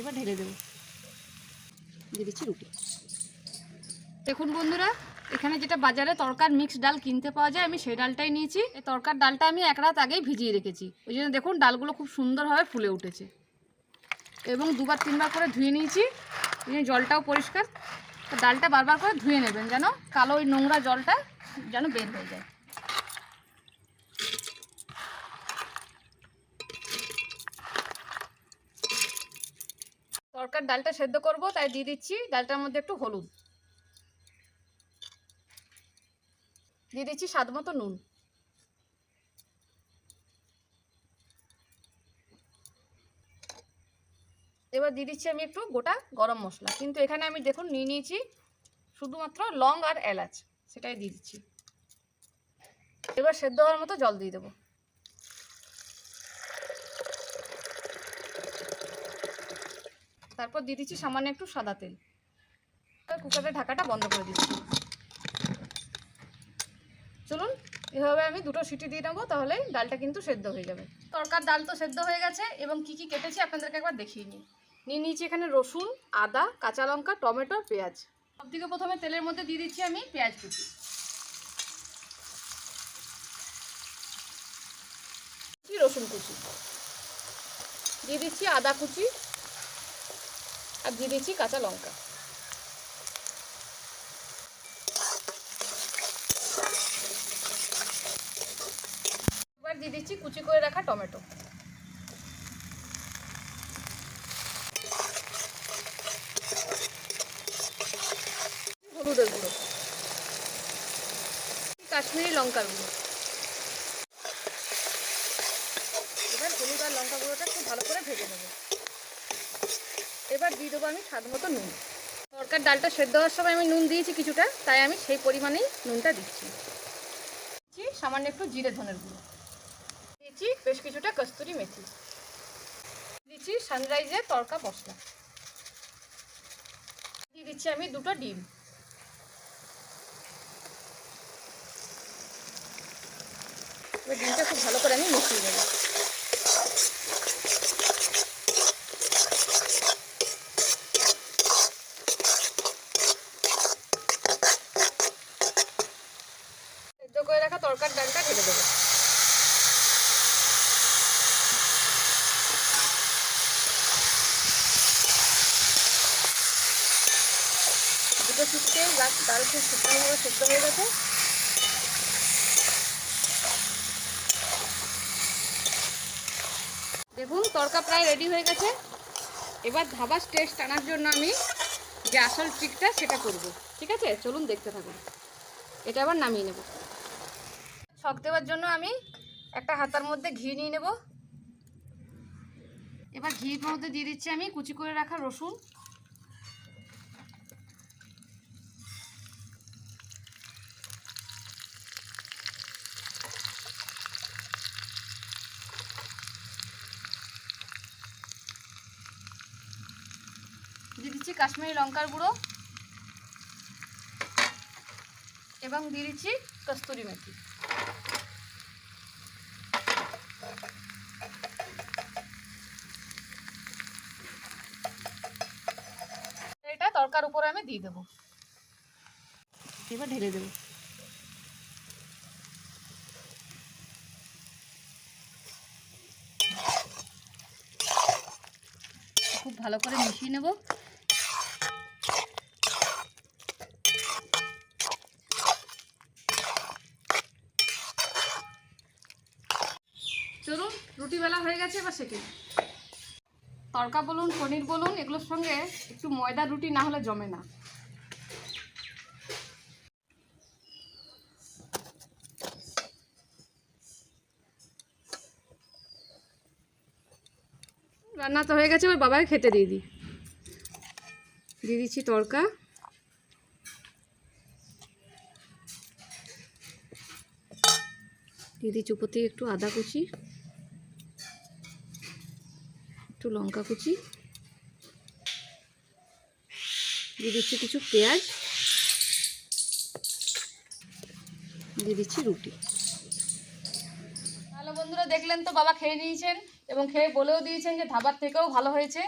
এবার ঢেলে দেবো, দিয়ে দিচ্ছি রুটি। দেখুন বন্ধুরা, এখানে যেটা বাজারে তরকার মিক্স ডাল কিনতে পাওয়া যায়, আমি সেই ডালটাই নিয়েছি। এই তরকার ডালটা আমি 1 রাত আগেই ভিজিয়ে রেখেছি, ওই জন্য দেখুন ডালগুলো খুব সুন্দরভাবে ফুলে উঠেছে। এবং 2-3 বার করে ধুয়ে নিয়েছি, জলটাও পরিষ্কার। তো ডালটা বারবার করে ধুয়ে নেবেন, যেন কালো ওই নোংরা জলটা যেন বের হয়ে যায়। তরকার ডালটা সেদ্ধ করব, তাই দিয়ে দিচ্ছি ডালটার মধ্যে একটু হলুদ, দিয়ে দিচ্ছি স্বাদ মতো নুন, এবার দিয়ে দিচ্ছি আমি একটু গোটা গরম মশলা। কিন্তু এখানে আমি দেখুন নিয়ে নিয়েছি শুধুমাত্র লং আর এলাচ, সেটাই দিয়ে দিচ্ছি। এবার সেদ্ধ হওয়ার মতো জল দিয়ে দেবো। তারপর দিয়ে দিচ্ছি সামান্য একটু সাদা তেল। কুকারের ঢাকাটা বন্ধ করে দিচ্ছি। চলুন এভাবে আমি 2টো সিটি দিয়ে নেবো, তাহলে ডালটা কিন্তু সেদ্ধ হয়ে যাবে। তরকার ডাল তো সেদ্ধ হয়ে গেছে, এবং কি কি কেটেছি আপনাদেরকে একবার দেখিয়ে নিই। নিয়ে নিয়েছি এখানে রসুন, আদা, কাঁচা লঙ্কা, টমেটো, পেঁয়াজ। সবথেকে প্রথমে তেলের মধ্যে দিয়ে দিচ্ছি আমি পেঁয়াজ কুচি, রসুন কুচি, দিয়ে দিচ্ছি আদা কুচি, আর দিয়ে দিচ্ছি কাঁচা লঙ্কা। এবার দিয়ে দিচ্ছি কুচি করে রাখা টমেটো, হলুদের গুঁড়ো, কাশ্মীরি লঙ্কার গুঁড়ো। এবার হলুদ আর লঙ্কা গুঁড়োটা খুব ভালো করে ভেজে নেব। এবার দিয়ে দেবো আমি স্বাদ মতো নুন। তরকার ডালটা সেদ্ধ হওয়ার সময় আমি নুন দিয়েছি কিছুটা, তাই আমি সেই পরিমাণেই নুনটা দিচ্ছি। সামান্য একটু জিরে ধনের গুঁড়ো দিচ্ছি, বেশ কিছুটা কস্তুরি মেথি দিচ্ছি, সানরাইজের তরকা মশলা দিয়ে দিচ্ছি আমি 2টো ডিম। এবার ডিমটা খুব ভালো করে আমি মিশিয়ে দেবো। সেদ্ধ করে রাখা তরকার ডালটা ঢেলে দেবো। দুটো সিটে ডাল খুব শুকনোভাবে সেদ্ধ হয়ে গেছে। দেখুন তরকা প্রায় রেডি হয়ে গেছে। এবার ধাবার টেস্ট আনার জন্য আমি যে আসল ট্রিকটা সেটা করব, ঠিক আছে? চলুন দেখতে থাকুন। এটা আবার নামিয়ে নেব। ছক দেওয়ার জন্য আমি একটা হাতার মধ্যে ঘি নিয়ে নেব। এবার ঘির মধ্যে দিয়ে দিচ্ছি আমি কুচি করে রাখা রসুন, দিয়ে দিচ্ছি কাশ্মীরি লঙ্কার গুঁড়ো, এবং দিয়ে দিচ্ছি কস্তুরি মেথি। এটা তরকার উপরে আমি দিয়ে দেবো। এবার ঢেলে দেবো। খুব ভালো করে মিশিয়ে নেব। চলুন রুটি বেলা হয়ে গেছে, এবার সেঁকে তরকা বলুন পনির বলুন এগুলোর সঙ্গে একটু ময়দা রুটি না হলে জমে না। রান্না তো হয়ে গেছে, এবার বাবাকে খেতে দিয়ে দিই। দিয়ে দিচ্ছি তরকা, দিয়ে দিচ্ছি উপর থেকে একটু আদা কুচি, একটু লঙ্কা কুচি, দিয়ে দিচ্ছি কিছু পেঁয়াজ, দিয়ে দিচ্ছি রুটি। হ্যালো বন্ধুরা, দেখলেন তো বাবা খেয়ে নিয়েছেন এবং খেয়ে বলেও দিয়েছেন যে ধাবার থেকেও ভালো হয়েছে।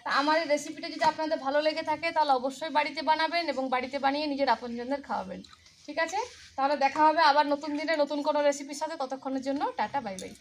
তা আমার এই রেসিপিটা যদি আপনাদের ভালো লেগে থাকে তাহলে অবশ্যই বাড়িতে বানাবেন এবং বাড়িতে বানিয়ে নিজের আপনজনদের খাওয়াবেন। ঠিক আছে, তাহলে দেখা হবে আবার নতুন দিনে নতুন কোনো রেসিপির সাথে। ততক্ষণের জন্য টাটা, বাই বাই।